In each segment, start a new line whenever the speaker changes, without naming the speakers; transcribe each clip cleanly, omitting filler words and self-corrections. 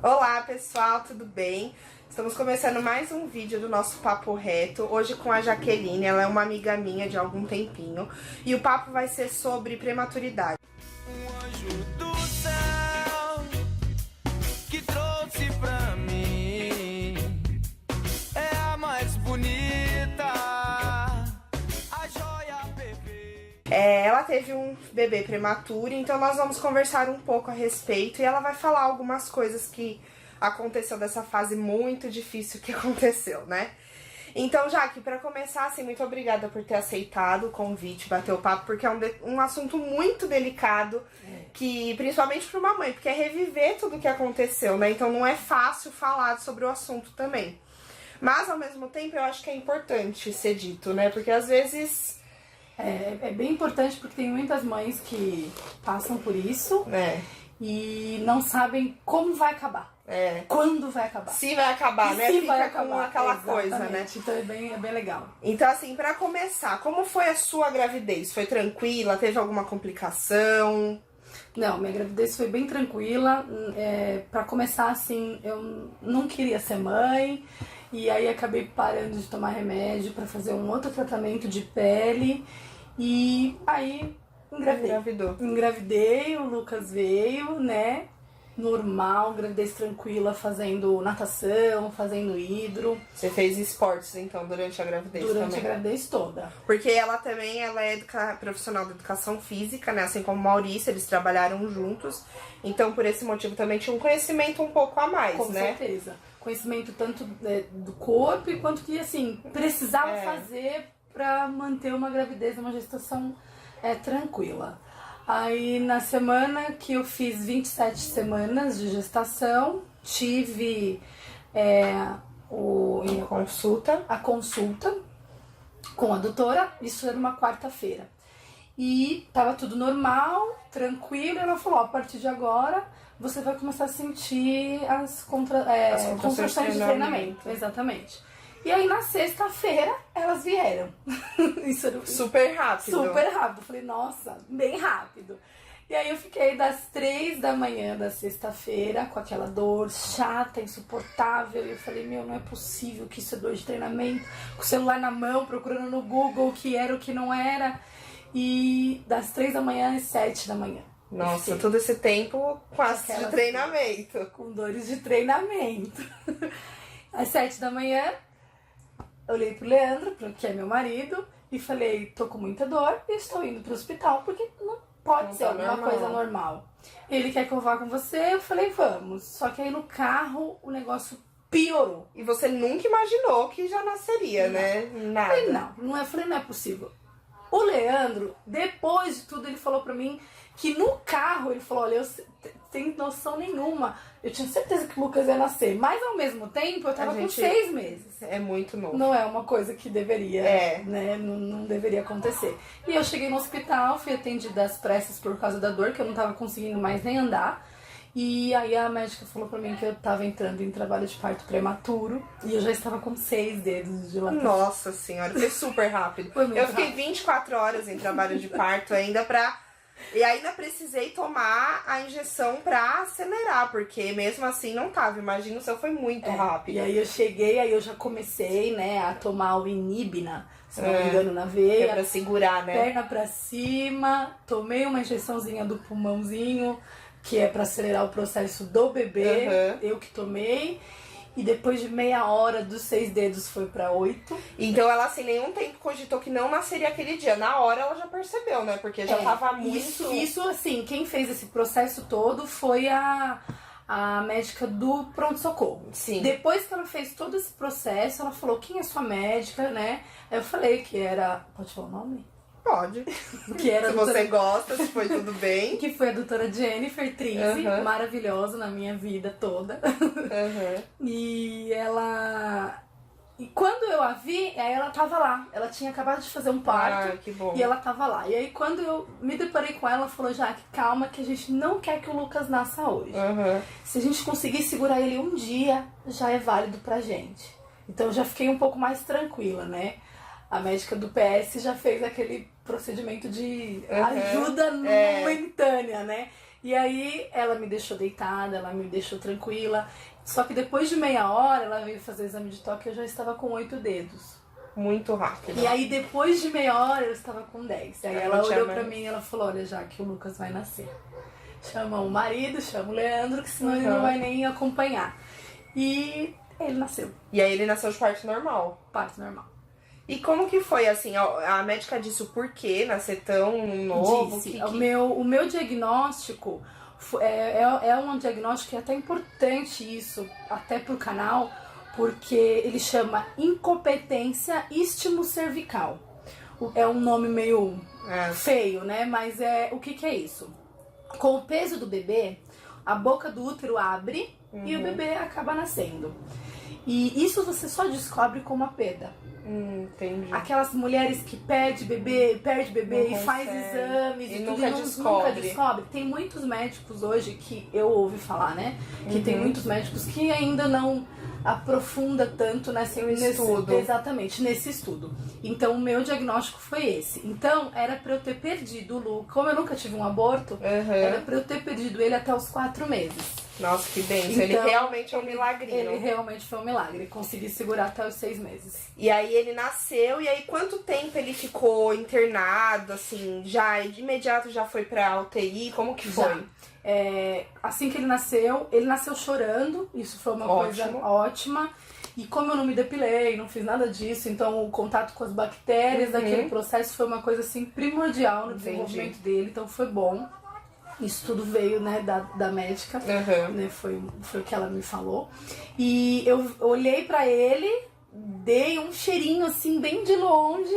Olá pessoal, tudo bem? Estamos começando mais um vídeo do nosso Papo Reto, hoje com a Jaqueline, ela é uma amiga minha de algum tempinho, e o papo vai ser sobre prematuridade.
Um anjo do céu que trouxe pra mim é a mais bonita, a joia perfeita.
Ela teve um bebê prematuro, então nós vamos conversar um pouco a respeito e ela vai falar algumas coisas que aconteceu dessa fase muito difícil que aconteceu, né? Então, Jaque, pra começar, assim, muito obrigada por ter aceitado o convite, bater o papo, porque é um assunto muito delicado, que principalmente pra uma mãe, porque é reviver tudo o que aconteceu, né? Então não é fácil falar sobre o assunto também. Mas, ao mesmo tempo, eu acho que é importante ser dito, né? Porque às vezes...
É bem importante porque tem muitas mães que passam por isso e não sabem como vai acabar. Quando vai acabar.
Se vai acabar, né?
Se
Fica
vai
com
acabar.
aquela
Exatamente.
coisa, né?
Então é bem legal.
Então, assim, pra começar, como foi a sua gravidez? Foi tranquila? Teve alguma complicação?
Não, minha gravidez foi bem tranquila. Pra começar, assim, eu não queria ser mãe. E aí acabei parando de tomar remédio pra fazer um outro tratamento de pele. E aí engravidei, o Lucas veio, né? Normal, gravidez tranquila, fazendo natação, fazendo hidro.
Você fez esportes, então, durante a gravidez também?
Durante a gravidez toda.
Porque ela também é profissional de educação física, né? Assim como o Maurício, eles trabalharam juntos. Então, por esse motivo, também tinha um conhecimento um pouco a mais,
Com
né?
certeza. Conhecimento tanto do corpo, quanto que, assim, precisava fazer pra manter uma gravidez, uma gestação tranquila. Aí, na semana que eu fiz 27 semanas de gestação, tive a consulta com a doutora, isso era uma quarta-feira. E tava tudo normal, tranquilo, e ela falou, a partir de agora você vai começar a sentir as contrações de treinamento. Exatamente. E aí na sexta-feira elas vieram. Isso era
super rápido.
Super rápido. Falei, nossa, bem rápido. E aí eu fiquei das 3 da manhã da sexta-feira com aquela dor chata, insuportável. E eu falei, meu, não é possível que isso é dor de treinamento. Com o celular na mão, procurando no Google o que era, o que não era. E das 3 da manhã às 7 da manhã.
Nossa, todo esse tempo quase de treinamento.
Com dores de treinamento. Às 7 da manhã, eu olhei pro Leandro, que é meu marido, e falei, tô com muita dor e estou indo pro hospital, porque não pode ser alguma coisa normal. Ele quer que eu vá com você, eu falei, vamos. Só que aí no carro o negócio piorou.
E você nunca imaginou que já nasceria, né? Nada.
Falei, não é possível. O Leandro, depois de tudo, ele falou pra mim que no carro, ele falou, olha, eu sem noção nenhuma, eu tinha certeza que o Lucas ia nascer, mas ao mesmo tempo eu tava com 6 meses.
É muito novo.
Não é uma coisa que deveria, né, não deveria acontecer. E eu cheguei no hospital, fui atendida às pressas por causa da dor, que eu não tava conseguindo mais nem andar. E aí a médica falou pra mim que eu tava entrando em trabalho de parto prematuro e eu já estava com 6 dedos de dilatação.
Nossa senhora, foi super rápido. Eu fiquei 24 horas em trabalho de parto ainda e ainda precisei tomar a injeção pra acelerar, porque mesmo assim não tava. Imagina, o seu foi muito rápido.
E aí eu cheguei, aí eu já comecei, né, a tomar o Inibna, se não me engano, na veia.
Que é pra segurar, né?
Perna pra cima, tomei uma injeçãozinha do pulmãozinho, que é pra acelerar o processo do bebê, eu que tomei. E depois de meia hora dos 6 dedos foi pra 8.
Então ela, assim, nenhum tempo cogitou que não nasceria aquele dia. Na hora ela já percebeu, né? Porque já tava muito...
Isso, assim, quem fez esse processo todo foi a médica do pronto-socorro.
Sim.
Depois que ela fez todo esse processo, ela falou, quem é sua médica, né? Aí eu falei que era... Pode falar o nome?
Pode.
Que era
se você gosta, se foi tudo bem.
Que foi a doutora Jennifer Trise, maravilhosa na minha vida toda. E ela... E quando eu a vi, aí ela tava lá. Ela tinha acabado de fazer um parto.
Que bom.
E ela tava lá. E aí quando eu me deparei com ela, ela falou, Jaque, calma que a gente não quer que o Lucas nasça hoje. Se a gente conseguir segurar ele um dia, já é válido pra gente. Então eu já fiquei um pouco mais tranquila, né? A médica do PS já fez aquele procedimento de ajuda momentânea, né? E aí ela me deixou deitada, ela me deixou tranquila. Só que depois de meia hora ela veio fazer o exame de toque e eu já estava com 8 dedos.
Muito rápido.
E aí depois de meia hora eu estava com 10. Aí ela
não tinha
olhou
mais.
pra mim e ela falou, olha, já que o Lucas vai nascer. Chama o marido, chama o Leandro, que senão ele não vai nem acompanhar. E ele nasceu,
E aí ele nasceu de parto normal.
parto normal.
E como que foi, assim, a médica disse o porquê nascer tão novo?
Disse, o meu diagnóstico é um diagnóstico que é até importante isso, até pro canal, porque ele chama incompetência istmo-cervical. É um nome meio feio, né? Mas o que é isso? Com o peso do bebê, a boca do útero abre e o bebê acaba nascendo. E isso você só descobre com uma perda.
Entendi.
Aquelas mulheres que perde bebê
Não
e faz
consegue.
exames
E
e tudo,
nunca
e nunca
descobre.
descobre. Tem muitos médicos hoje que eu ouvi falar, né? Que tem muitos médicos que ainda não aprofunda tanto nesse
estudo.
Exatamente, nesse estudo. Então o meu diagnóstico foi esse. Então era pra eu ter perdido o Lu. Como eu nunca tive um aborto, era pra eu ter perdido ele até os 4 meses.
Nossa, que bênção. Ele
Então,
realmente é um milagrinho.
Ele realmente foi um milagre. Consegui segurar até os 6 meses.
E aí ele nasceu, e aí quanto tempo ele ficou internado, assim, já de imediato já foi pra UTI? Como que foi?
Já. Assim que ele nasceu chorando, isso foi uma coisa ótima. E como eu não me depilei, não fiz nada disso, então o contato com as bactérias daquele processo foi uma coisa assim primordial no desenvolvimento dele, então foi bom. Isso tudo veio, né, da médica, né, foi o que ela me falou. E eu olhei pra ele, dei um cheirinho assim bem de longe,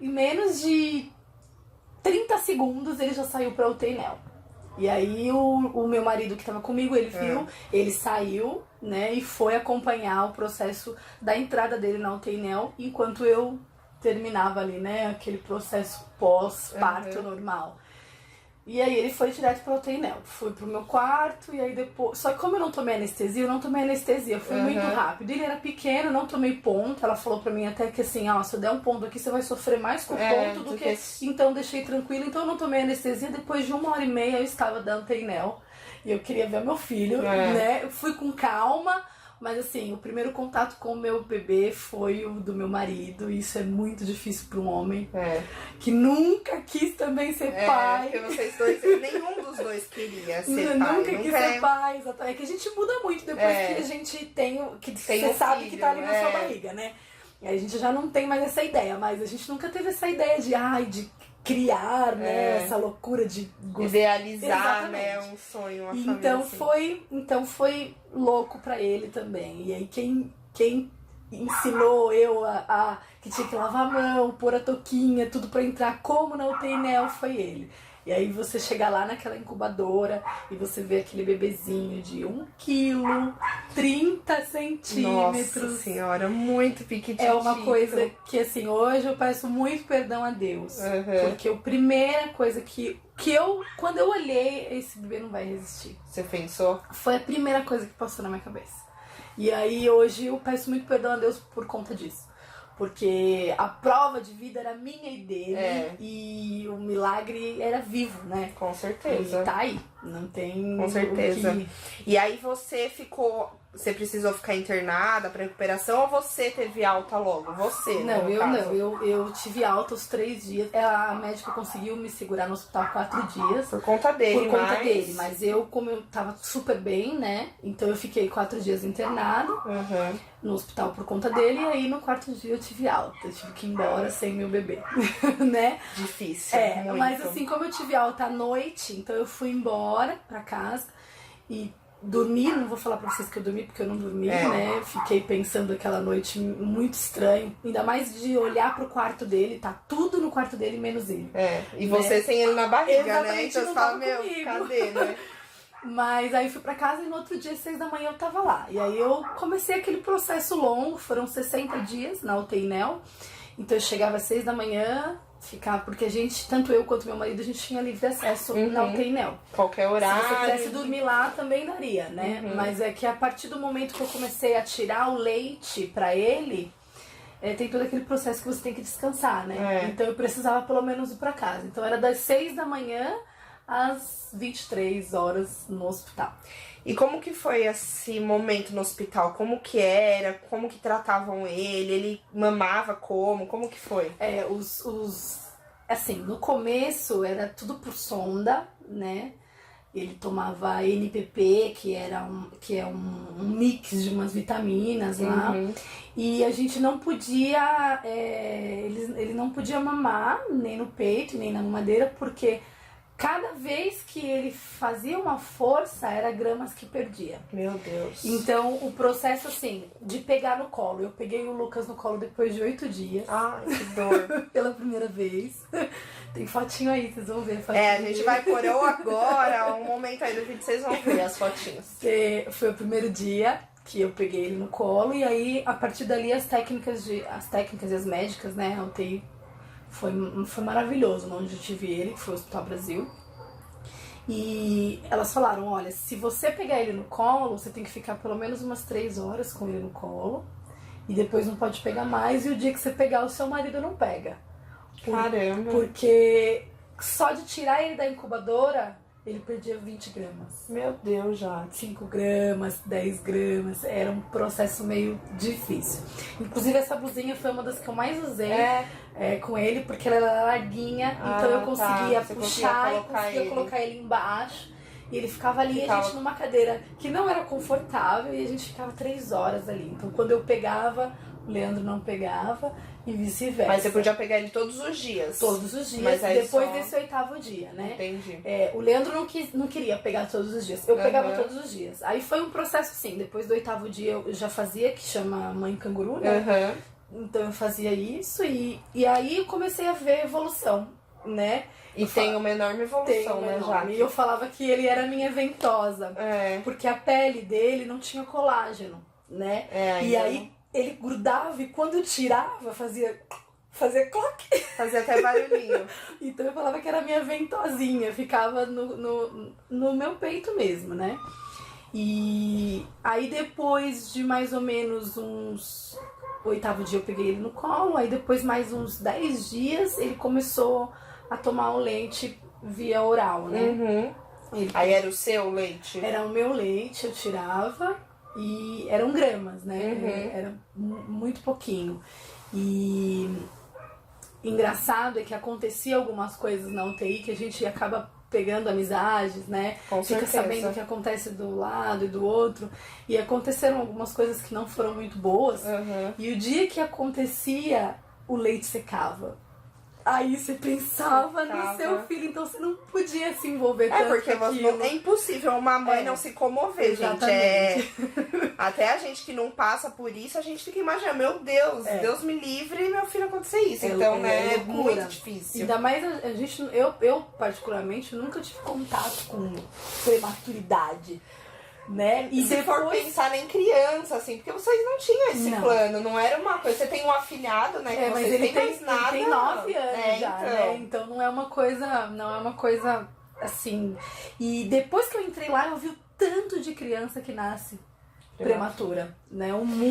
em menos de 30 segundos ele já saiu pra UTI Neo. E aí o meu marido que tava comigo, ele viu, ele saiu, né, e foi acompanhar o processo da entrada dele na UTI Neo, enquanto eu terminava ali, né, aquele processo pós-parto normal. E aí ele foi direto pra UTI Neo. Fui pro meu quarto e aí depois... Só que como eu não tomei anestesia, foi muito rápido. Ele era pequeno, não tomei ponto. Ela falou pra mim até que assim, se eu der um ponto aqui, você vai sofrer mais com o ponto do que... Então deixei tranquilo, então eu não tomei anestesia. Depois de 1h30 eu estava da UTI Neo. E eu queria ver meu filho, né? Eu fui com calma. Mas assim, o primeiro contato com o meu bebê foi o do meu marido. E isso é muito difícil para um homem que nunca quis também ser pai.
Porque vocês dois, nenhum dos dois queria ser pai.
Nunca quis ser pai, exatamente. É que a gente muda muito depois que a gente tem você sabe
filho,
que tá ali na sua barriga, né? E aí a gente já não tem mais essa ideia, mas a gente nunca teve essa ideia de criar, né? Essa loucura de
idealizar, né? Um sonho, uma família assim.
Então foi louco pra ele também. E aí quem ensinou eu a que tinha que lavar a mão, pôr a touquinha, tudo pra entrar como na UTI Neo foi ele. E aí você chega lá naquela incubadora e você vê aquele bebezinho de 1 quilo, 30 centímetros.
Nossa senhora, muito piquitito.
É uma coisa que, assim, hoje eu peço muito perdão a Deus. Porque a primeira coisa que quando eu olhei, esse bebê não vai resistir.
Você pensou?
Foi a primeira coisa que passou na minha cabeça. E aí hoje eu peço muito perdão a Deus por conta disso. Porque a prova de vida era minha e dele. E o milagre era vivo, né?
Com certeza.
E tá aí. Não tem...
Com certeza. E aí você precisou ficar internada pra recuperação ou você teve alta logo? Você,
Não,
eu
eu tive alta os 3 dias. A médica conseguiu me segurar no hospital 4 dias.
Por conta dele,
Mas eu, como eu tava super bem, né? Então eu fiquei 4 dias internado no hospital por conta dele. E aí no 4º dia eu tive alta. Eu tive que ir embora sem meu bebê, né?
Difícil, muito.
Mas assim, como eu tive alta à noite, então eu fui embora pra casa e dormi, não vou falar pra vocês que eu dormi porque eu não dormi, né? Fiquei pensando aquela noite muito estranho. Ainda mais de olhar pro quarto dele, tá tudo no quarto dele menos ele.
E você sem ele na barriga,
exatamente,
né? Então
não
você fala,
tava comigo.
cadê, né?
Mas aí fui pra casa e no outro dia, 6 da manhã, eu tava lá. E aí eu comecei aquele processo longo, foram 60 dias na UTI Neo. Então eu chegava às 6 da manhã, porque a gente, tanto eu quanto meu marido, a gente tinha livre acesso na UTI Neo.
Qualquer horário.
Se você quisesse dormir lá, também daria, né? Mas é que a partir do momento que eu comecei a tirar o leite pra ele, tem todo aquele processo que você tem que descansar, né? Então eu precisava pelo menos ir pra casa. Então era das 6 da manhã às 23 horas no hospital.
E como que foi esse momento no hospital? Como que era? Como que tratavam ele? Ele mamava como? Como que foi?
Assim, no começo era tudo por sonda, né? Ele tomava NPP, que é um mix de umas vitaminas lá. E a gente não podia, ele não podia mamar nem no peito, nem na mamadeira, porque cada vez que ele fazia uma força, era gramas que perdia.
Meu Deus.
Então, o processo, assim, de pegar no colo. Eu peguei o Lucas no colo depois de 8 dias.
Ai, que dor.
Pela primeira vez. Tem fotinho aí, vocês vão ver. Fotinho
A gente vai pôr ou agora, um momento aí do vídeo, vocês vão ver as fotinhas.
Foi o primeiro dia que eu peguei ele no colo. E aí, a partir dali, as técnicas e as médicas, né, a UTI, foi maravilhoso onde eu tive ele, que foi o Hospital Brasil. E elas falaram, olha, se você pegar ele no colo, você tem que ficar pelo menos umas 3 horas com ele no colo. E depois não pode pegar mais. E o dia que você pegar, o seu marido não pega.
Caramba.
Porque só de tirar ele da incubadora, ele perdia 20 gramas.
Meu Deus, já.
5 gramas, 10 gramas. Era um processo meio difícil. Inclusive, essa blusinha foi uma das que eu mais usei com ele, porque ela era larguinha. Então eu conseguia puxar e conseguia colocar ele embaixo. E ele ficava ali, a gente numa cadeira que não era confortável, e a gente ficava 3 horas ali. Então quando eu pegava, o Leandro não pegava e vice-versa.
Mas você podia pegar ele todos os dias?
Todos os dias,
mas aí
depois
só...
desse 8º dia, né?
Entendi.
O Leandro não queria pegar todos os dias, eu pegava todos os dias. Aí foi um processo assim, depois do 8º dia eu já fazia, que chama mãe canguru, né? Então eu fazia isso e aí eu comecei a ver evolução, né?
E tem uma enorme evolução, né, Jaque?
E eu falava que ele era minha ventosa, porque a pele dele não tinha colágeno, né? E aí ele grudava e quando eu tirava, fazia cloque.
Fazia até barulhinho.
Então eu falava que era minha ventosinha, ficava no meu peito mesmo, né? E aí depois de mais ou menos uns... 8º dia eu peguei ele no colo, aí depois mais uns 10 dias ele começou a tomar o leite via oral, né?
Aí era o seu leite?
Era o meu leite, eu tirava e eram gramas, né? Era muito pouquinho. E engraçado é que acontecia algumas coisas na UTI que a gente acaba pegando amizades, né? Fica sabendo o que acontece do lado e do outro. E aconteceram algumas coisas que não foram muito boas. E o dia que acontecia, o leite secava. Aí você pensava no seu filho, então você não podia se envolver tanto
porque
com aquilo.
É impossível uma mãe não se comover,
exatamente.
Gente. Até a gente que não passa por isso, a gente fica imaginando, meu Deus, Deus me livre e meu filho acontecer isso. Então, né, é muito difícil.
Ainda mais a gente, eu particularmente, nunca tive contato com prematuridade. Né?
E se for pensar em criança, assim, porque vocês não tinham esse plano, não era uma coisa. Você tem um afilhado, né? Que
mas ele tem 9 anos já, então. Né? Então não é uma coisa assim. E depois que eu entrei lá, eu vi o tanto de criança que nasce prematura, né?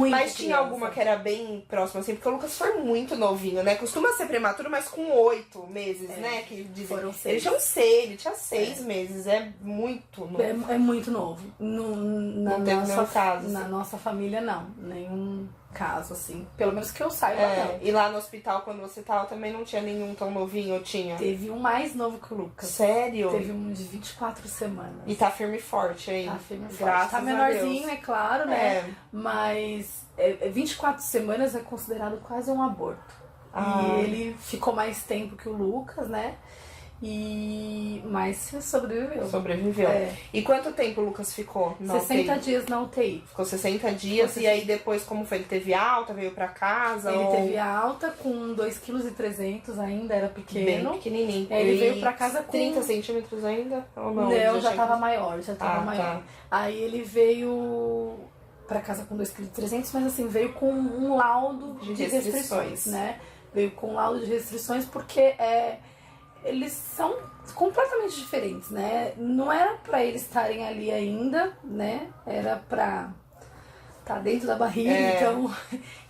Mas tinha alguma que era bem próxima, assim, porque o Lucas foi muito novinho, né? Costuma ser prematuro, mas com 8 meses, né? Que dizem.
Foram 6.
Ele tinha 6 meses, é muito novo.
É muito novo.
Não teve nenhum caso.
Na nossa família, não. Nenhum caso, assim. Pelo menos que eu saiba, não.
E lá no hospital, quando você tava, também não tinha nenhum tão novinho, ou tinha?
Teve um mais novo que o Lucas.
Sério?
Teve um de 24 semanas.
E tá firme e forte aí?
Tá firme e forte.
Graças
tá menorzinho, é claro, né?
Mas
24 semanas é considerado quase um aborto. E ele ficou mais tempo que o Lucas, né? Mas sobreviveu.
E quanto tempo o Lucas ficou na
60
UTI?
dias na UTI.
Ficou 60 dias e aí depois como foi? Ele teve alta, veio pra casa?
Ele teve alta com 2,3 kg ainda, era pequeno.
Bem pequenininho.
Ele veio pra casa com
30 centímetros ainda? Ou não?
Não, já tava maior, maior.
Tá.
Aí ele veio pra casa com 2,3 kg, mas assim, veio com um laudo de restrições, né? Veio com um laudo de restrições porque eles são completamente diferentes, né? Não era pra eles estarem ali ainda, né? Era pra estar dentro da barriga, então...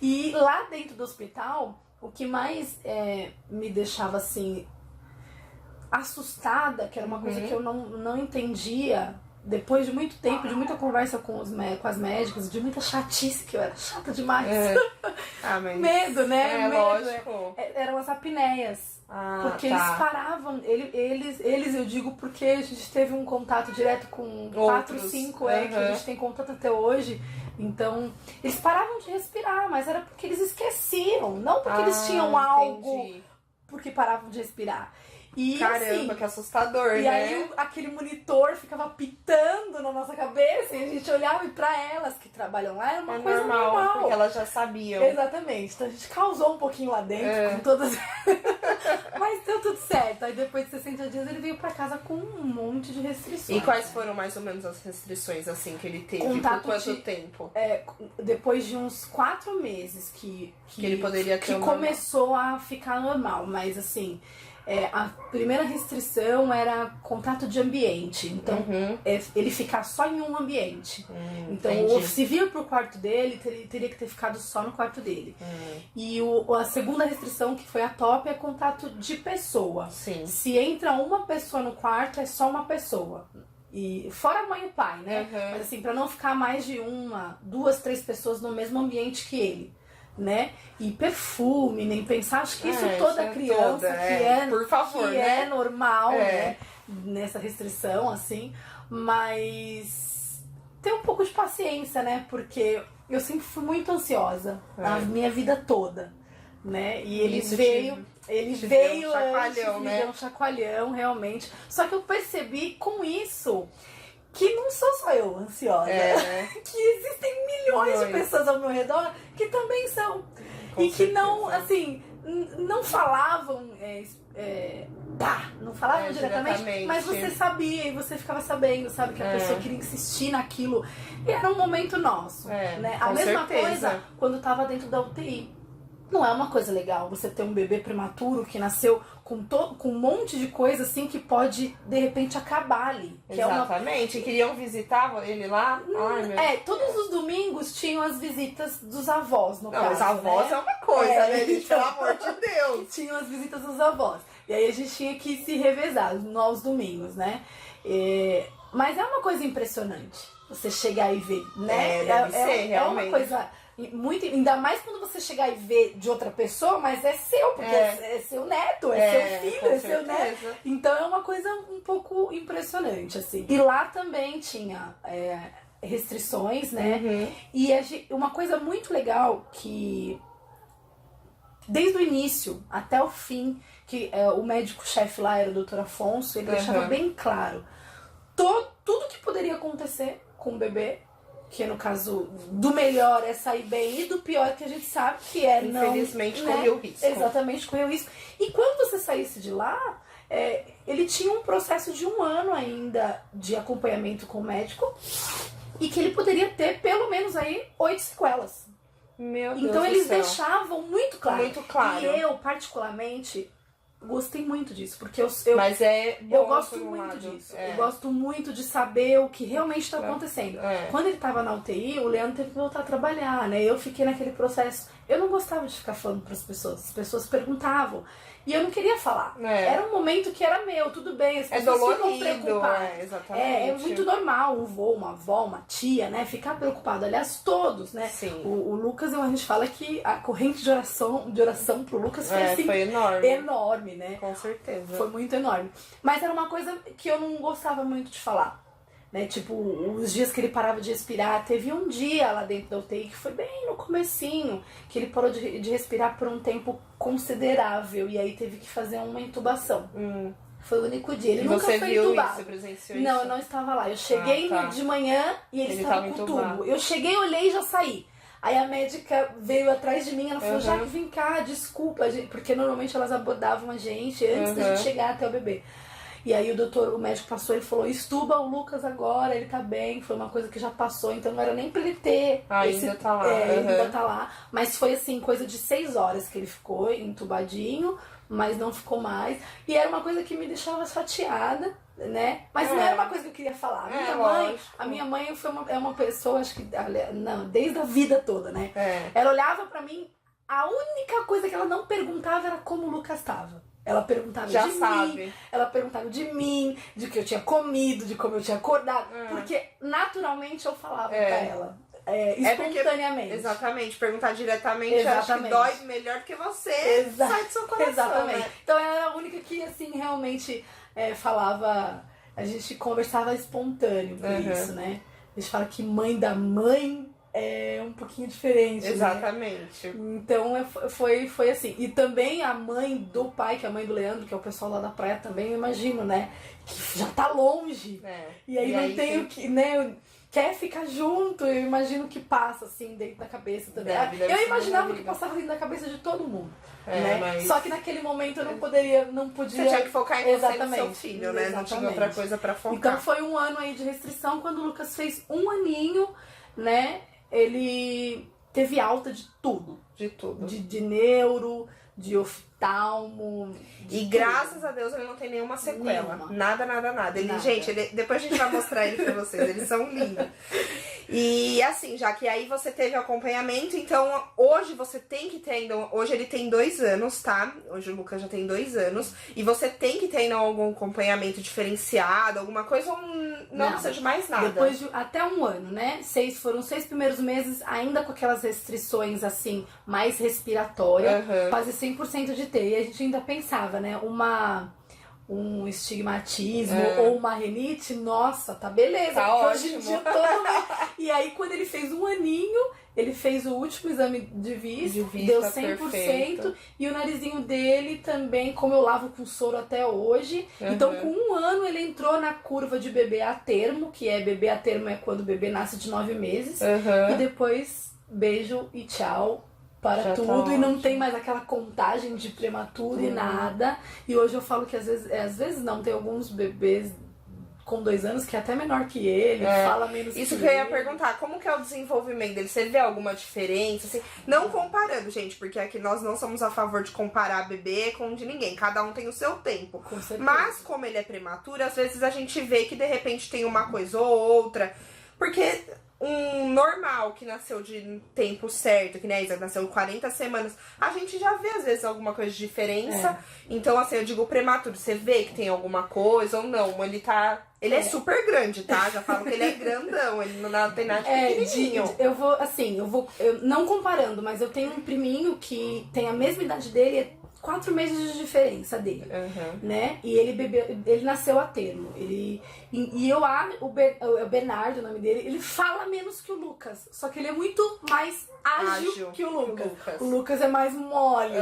E lá dentro do hospital, o que mais me deixava, assim, assustada, que era uma coisa que eu não entendia. Depois de muito tempo, de muita conversa com as médicas, de muita chatice, que eu era chata demais.
Mas...
Medo, né?
É,
Medo,
lógico.
Eram as apneias. Porque eles paravam, eles eu digo porque a gente teve um contato direto com 4, 5, que a gente tem contato até hoje. Então, eles paravam de respirar, mas era porque eles esqueciam, não porque eles tinham algo, porque paravam de respirar. E,
caramba,
assim,
que assustador, né?
E aí aquele monitor ficava pitando na nossa cabeça e a gente olhava e pra elas que trabalham lá era uma coisa normal.
Porque elas já sabiam.
Exatamente. Então a gente causou um pouquinho lá dentro com todas. Mas deu tudo certo. Aí depois de 60 dias ele veio pra casa com um monte de restrições.
E quais foram mais ou menos as restrições assim que ele teve?
Contato
por quanto tempo?
Depois de uns 4 meses que
ele poderia ter
que começou a ficar normal, mas assim. A primeira restrição era contato de ambiente, então ele ficar só em um ambiente. Então, se vir pro quarto dele, teria que ter ficado só no quarto dele. E a segunda restrição, que foi a top, é contato de pessoa.
Sim.
Se entra uma pessoa no quarto, é só uma pessoa. E fora a mãe e o pai, né? Mas assim, pra não ficar mais de 1, 2, 3 pessoas no mesmo ambiente que ele. Né? E perfume, nem pensar, acho que isso toda criança
por favor,
que
né?
é normal, né? Nessa restrição, assim, mas ter um pouco de paciência, né? Porque eu sempre fui muito ansiosa a minha vida toda, né? E ele veio
deu um chacoalhão,
me deu um chacoalhão, realmente. Só que eu percebi com isso que não sou só eu ansiosa, que existem milhões de pessoas ao meu redor que também são. Com certeza. Que não, assim, não falavam, não falavam diretamente, mas você sabia e você ficava sabendo, sabe, que a pessoa queria insistir naquilo. E era um momento nosso, né? A mesma coisa quando tava dentro da UTI. Não é uma coisa legal você ter um bebê prematuro que nasceu com um monte de coisa assim que pode, de repente, acabar ali.
Exatamente. Queriam visitar ele lá?
Todos os domingos tinham as visitas dos avós, no caso.
Os avós é uma coisa, né, gente? Pelo amor de Deus.
Tinham as visitas dos avós. E aí a gente tinha que se revezar aos domingos, né? Mas é uma coisa impressionante você chegar e ver, né?
Deve ser, realmente.
É uma coisa... Muito, ainda mais quando você chegar e ver de outra pessoa, mas é seu, porque é seu neto, é seu filho, é seu neto. Então é uma coisa um pouco impressionante, assim. E lá também tinha restrições, né? E uma coisa muito legal que desde o início até o fim, que o médico-chefe lá era o Dr. Afonso, ele deixava bem claro tudo que poderia acontecer com o bebê, que no caso do melhor é sair bem e do pior que a gente sabe que é
infelizmente
não,
correu risco.
Exatamente, correu risco. E quando você saísse de lá, ele tinha um processo de 1 ano ainda de acompanhamento com o médico e que ele poderia ter pelo menos aí 8 sequelas.
Meu Deus
então
do
eles
céu.
deixavam muito claro.
Muito claro.
E eu, particularmente, gostei muito disso, porque eu gosto muito disso. Eu gosto muito de saber o que realmente está acontecendo. Quando ele estava na UTI, o Leandro teve que voltar a trabalhar, né? Eu fiquei naquele processo. Eu não gostava de ficar falando para as pessoas perguntavam. E eu não queria falar. Era um momento que era meu, tudo bem, as pessoas ficam preocupadas.
Exatamente.
É muito normal um vô, uma avó, uma tia, né? Ficar preocupado. Aliás, todos, né?
Sim.
O Lucas, a gente fala que a corrente de oração pro Lucas foi assim.
Foi enorme.
Enorme, né?
Com certeza.
Foi muito enorme. Mas era uma coisa que eu não gostava muito de falar. Né? Tipo, os dias que ele parava de respirar, teve um dia lá dentro da UTI que foi bem no comecinho, que ele parou de respirar por um tempo considerável e aí teve que fazer uma intubação. Foi o único dia. Ele nunca foi intubado.
Você presenciou
não,
isso?
eu não estava lá. Eu cheguei de manhã e ele estava com o tubo. Eu cheguei, olhei e já saí. Aí a médica veio atrás de mim, ela falou, Jaque, vem cá, desculpa, porque normalmente elas abordavam a gente antes da gente chegar até o bebê. E aí o médico passou e falou, estuba o Lucas agora, ele tá bem, foi uma coisa que já passou, então não era nem pra ele ter.
Ainda tá lá.
Ainda tá lá. Mas foi assim, coisa de 6 horas que ele ficou entubadinho, mas não ficou mais. E era uma coisa que me deixava chateada, né? Mas não era uma coisa que eu queria falar. A minha mãe é uma pessoa, acho que não, desde a vida toda, né? Ela olhava pra mim, a única coisa que ela não perguntava era como o Lucas tava. Ela perguntava
Já
de
sabe.
mim, ela perguntava de mim, de que eu tinha comido, de como eu tinha acordado. Porque naturalmente eu falava pra ela.
Porque,
Espontaneamente.
exatamente, perguntar diretamente acho que
Exatamente.
dói melhor do que você sai do seu coração,
Exatamente.
né?
Então ela era a única que, assim, realmente falava. A gente conversava espontâneo por isso, né? A gente fala que mãe da mãe é um pouquinho diferente.
Exatamente.
Né? Então foi assim. E também a mãe do pai, que é a mãe do Leandro, que é o pessoal lá da praia também, eu imagino, né? Que já tá longe. E aí não tem o que, né? Quer ficar junto, eu imagino que passa assim dentro da cabeça também.
Deve
Eu
ser
imaginava que
horrível.
passava dentro da cabeça de todo mundo. Né?
Mas
Só que naquele momento eu não podia.
você tinha que focar em você e no seu
Exatamente.
filho, né? Não tinha
Exatamente.
outra coisa pra focar.
Então foi um ano aí de restrição. Quando o Lucas fez 1 aninho, né? Ele teve alta de tudo.
De tudo.
De neuro, de oftalmo. De
E
tudo.
graças a Deus ele não tem nenhuma sequela.
Nenhuma.
Nada. Ele,
Nada.
gente, depois a gente vai mostrar ele pra vocês. Eles são lindos. E assim, já que aí você teve acompanhamento, então hoje você tem que ter ainda. Hoje ele tem 2 anos, tá? Hoje o Lucas já tem 2 anos. E você tem que ter ainda algum acompanhamento diferenciado, alguma coisa, ou não precisa de mais nada.
Depois de até 1 ano, né? Foram 6 primeiros meses, ainda com aquelas restrições assim, mais respiratórias, quase 100% de ter. E a gente ainda pensava, né? Um estigmatismo ou uma rinite, nossa, tá beleza.
Tá
porque
ótimo.
hoje em dia todo mundo... E aí, quando ele fez 1 aninho, ele fez o último exame de vista deu 100%.
perfeito.
E o narizinho dele também, como eu lavo com soro até hoje. Então, com 1 ano, ele entrou na curva de bebê a termo, que bebê a termo é quando o bebê nasce de 9 meses. E depois, beijo e tchau. Para
Já
tudo,
tá
e não
ótimo.
tem mais aquela contagem de prematuro e nada. E hoje eu falo que às vezes não, tem alguns bebês com 2 anos que é até menor que ele, fala menos
Isso
que
que eu ia
ele.
perguntar, como que é o desenvolvimento dele? Você vê alguma diferença? Assim, não comparando, gente, porque aqui nós não somos a favor de comparar bebê com o de ninguém. Cada um tem o seu tempo.
Com certeza.
Mas, como ele é prematuro, às vezes a gente vê que de repente tem uma coisa ou outra. Porque um normal que nasceu de tempo certo, que né, Isa nasceu 40 semanas, a gente já vê às vezes alguma coisa de diferença. Então, assim, eu digo prematuro, você vê que tem alguma coisa ou não? Ele tá. Ele é super grande, tá? Já falo que ele é grandão, ele não tem nada de pequenininho.
Eu não comparando, mas eu tenho um priminho que tem a mesma idade dele, é 4 meses de diferença dele, né? E ele nasceu a termo. O Bernardo, o nome dele, ele fala menos que o Lucas, só que ele é muito mais ágil que o Lucas. O Lucas é mais mole.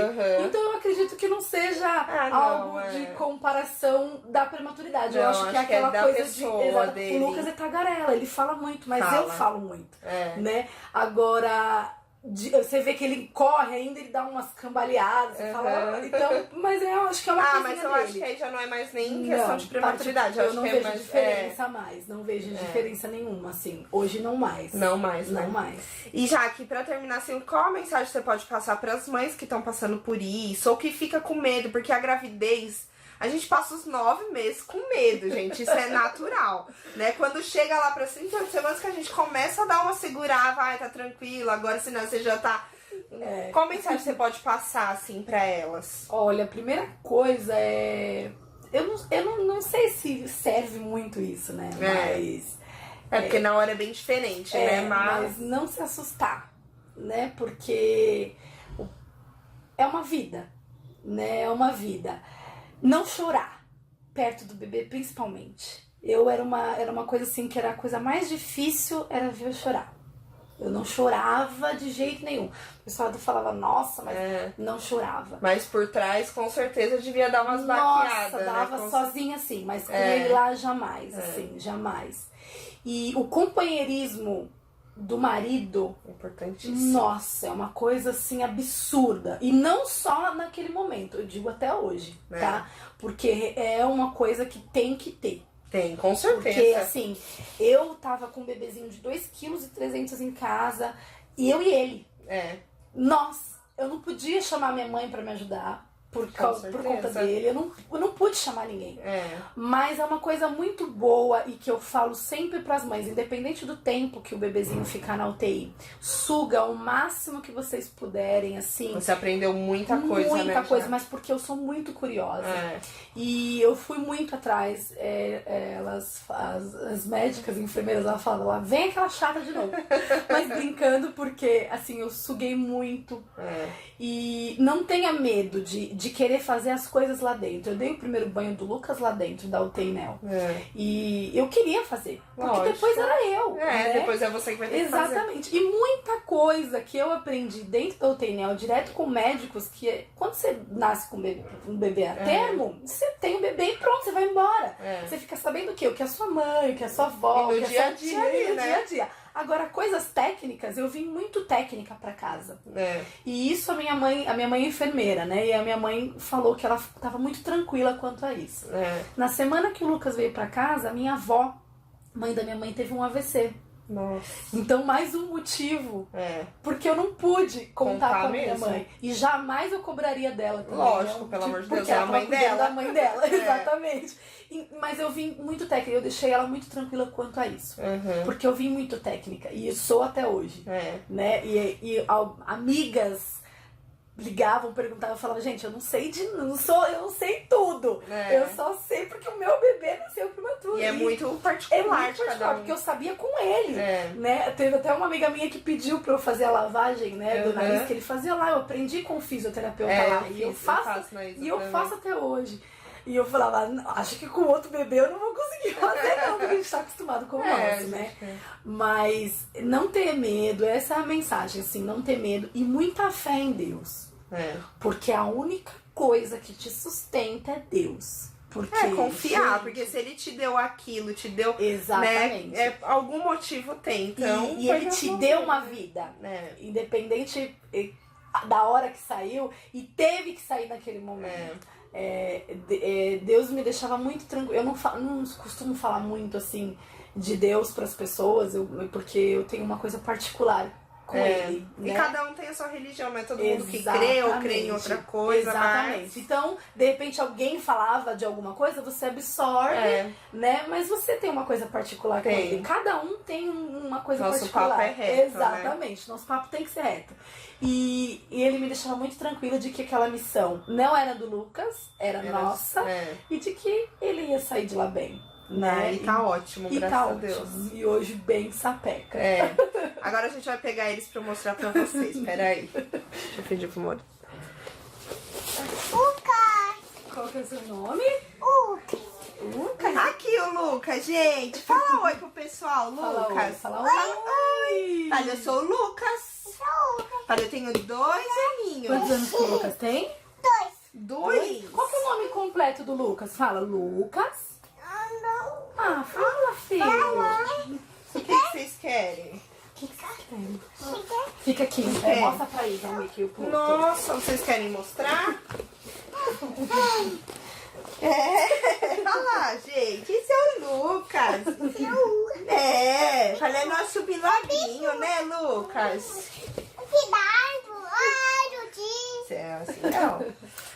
Então eu acredito que não seja algo de comparação da prematuridade. Eu acho que é aquela coisa de.
Dele.
O Lucas é tagarela, ele fala muito, mas eu falo muito, né? Agora. Você vê que ele corre ainda, ele dá umas cambaleadas, você fala, então, mas eu acho que é uma coisinha
mas eu
dele.
acho que aí já não é mais nem questão de prematuridade.
Eu não
que
vejo
mais,
diferença mais, não vejo diferença nenhuma, assim, hoje não mais.
Não mais, né?
Não mais.
E já aqui, pra terminar, assim, qual a mensagem você pode passar pras mães que estão passando por isso, ou que fica com medo, porque a gravidez... A gente passa os 9 meses com medo, gente. Isso é natural, né? Quando chega lá pra 50 semanas que a gente começa a dar uma segurada, vai, tá tranquilo, agora senão você já tá... Qual mensagem você pode passar, assim, pra elas?
Olha, a primeira coisa é... Eu não sei se serve muito isso, né? Mas...
porque na hora é bem diferente, né?
Mas não se assustar, né? Porque é uma vida, né? É uma vida. Não chorar perto do bebê, principalmente. Era uma coisa assim, que era a coisa mais difícil, era ver eu chorar. Eu não chorava de jeito nenhum. O pessoal falava, nossa, mas não chorava.
Mas por trás, com certeza, devia dar umas baqueadas, né?
Dava sozinha assim, mas com ele lá jamais, assim, jamais. E o companheirismo do marido,
importantíssimo.
Nossa, é uma coisa assim absurda. E não só naquele momento, eu digo até hoje, tá? Porque é uma coisa que tem que ter.
Tem, com certeza.
Porque assim, eu tava com um bebezinho de 2,3 kg em casa, e eu e ele. Nossa, eu não podia chamar minha mãe pra me ajudar. por
certeza.
conta dele. Eu não pude chamar ninguém.
É.
Mas é uma coisa muito boa e que eu falo sempre pras mães, independente do tempo que o bebezinho ficar na UTI, suga o máximo que vocês puderem, assim.
Você aprendeu muita coisa, né?
Muita coisa,
já.
mas porque eu sou muito curiosa.
É.
E eu fui muito atrás. As médicas, enfermeiras, elas falavam lá, vem aquela chata de novo. Mas brincando, porque assim, eu suguei muito.
É.
E não tenha medo de querer fazer as coisas lá dentro. Eu dei o primeiro banho do Lucas lá dentro da UTI Nel.
É.
E eu queria fazer. Porque
Lógico.
depois era eu. né?
Depois é você que vai ter que fazer.
Exatamente. E muita coisa que eu aprendi dentro da UTI Nel, direto com médicos, que quando você nasce com um bebê a termo, você tem um bebê e pronto, você vai embora.
É.
Você fica sabendo o quê? O que a sua mãe, o que a sua avó,
E
o
no
que
dia
a
a
sua
dia,
tia,
ali,
no
né?
dia a dia. Agora, coisas técnicas, eu vim muito técnica pra casa.
É.
E isso a minha mãe é enfermeira, né? E a minha mãe falou que ela tava muito tranquila quanto a isso.
É.
Na semana que o Lucas veio pra casa, a minha avó, mãe da minha mãe, teve um AVC.
Nossa.
Então, mais um motivo.
É.
Porque eu não pude contar com a minha
mesmo.
mãe. E jamais eu cobraria dela também.
Lógico,
né?
pelo amor de Deus,
Porque
é a
ela
mãe
tava cuidando
dela.
da mãe dela,
É.
exatamente. Mas eu vim muito técnica, eu deixei ela muito tranquila quanto a isso.
Uhum.
Porque eu vim muito técnica, e eu sou até hoje.
É.
Né? Amigas ligavam, perguntavam, eu falava, gente, eu não sei eu não sei tudo.
É.
Eu só sei porque o meu bebê nasceu prematuro.
E é muito
É
particular
muito
de cada
particular,
um.
porque eu sabia com ele.
É.
Né? Teve até uma amiga minha que pediu pra eu fazer a lavagem, né, do
Uhum.
nariz, que ele fazia lá. Eu aprendi com o fisioterapeuta
É,
lá. E eu faço
na
e eu faço até hoje. E eu falava, acho que com outro bebê eu não vou conseguir fazer não, porque a gente tá acostumado com o nosso, né? Mas não ter medo, essa é a mensagem, assim, não ter medo e muita fé em Deus.
É.
Porque a única coisa que te sustenta é Deus. Porque,
confiar,
gente,
porque se ele te deu aquilo, te deu,
exatamente.
né, algum motivo tem, então...
E ele te deu uma vida,
É.
independente da hora que saiu, e teve que sair naquele momento. Deus me deixava muito tranquilo. Eu não costumo falar muito assim de Deus para as pessoas, porque eu tenho uma coisa particular com ele.
E
né?
cada um tem a sua religião, não é todo mundo que crê ou crê em outra coisa.
Exatamente.
Mas...
Então, de repente, alguém falava de alguma coisa, você absorve, né? Mas você tem uma coisa particular com ele. Cada um tem uma coisa
Nosso
particular.
papo é reto,
exatamente. Nosso papo tem que ser reto. E ele me deixava muito tranquila de que aquela missão não era do Lucas, era nossa. E de que ele ia sair de lá bem. Né?
E tá ótimo, graças a Deus.
E hoje bem sapeca.
Agora a gente vai pegar eles pra eu mostrar pra vocês. Peraí. Deixa eu pedir pro Moro.
Qual que é o seu nome?
Lucas. Aqui o Lucas, gente. Fala oi pro pessoal, Lucas.
Fala oi.
Fala, eu sou o Lucas. Fala, eu tenho 2 aninhos.
Quantos anos que o Lucas tem?
2?
Qual que é o nome completo do Lucas? Fala, Lucas. Ah, fala, filho.
O que vocês querem?
O que vocês querem? Fica aqui. Mostra pra ele, aqui o ponto.
Nossa, vocês querem mostrar? Olha lá, gente. Esse é o Lucas. Falei, nosso biloguinho, né, Lucas? Assim, não.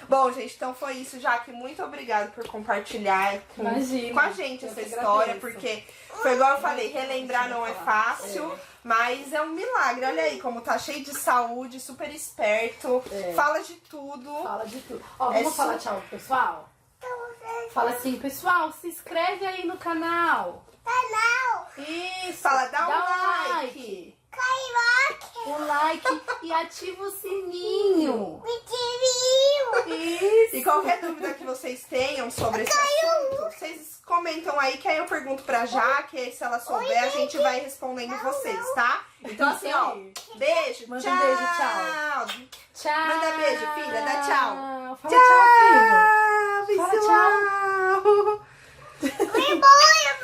Bom, gente, então foi isso, Jaque. Muito obrigada por compartilhar com a gente essa história, porque foi igual eu falei, relembrar não é fácil, mas é um milagre. Olha aí como tá cheio de saúde, super esperto, fala de tudo.
Ó, vamos falar tchau pro pessoal? Fala assim, pessoal, se inscreve aí no canal. Isso.
Fala, dá um like.
O like e ativa o sininho. Isso.
E qualquer dúvida que vocês tenham sobre esse assunto, vocês comentam aí que aí eu pergunto pra Jaque, se ela souber, a gente vai respondendo vocês, tá? Então assim, ó, beijo,
Manda
tchau.
um beijo, tchau. Tchau.
Manda beijo, filha, dá tchau.
Fala tchau, filho.
Fala
Fala
tchau.
tchau. Vai embora.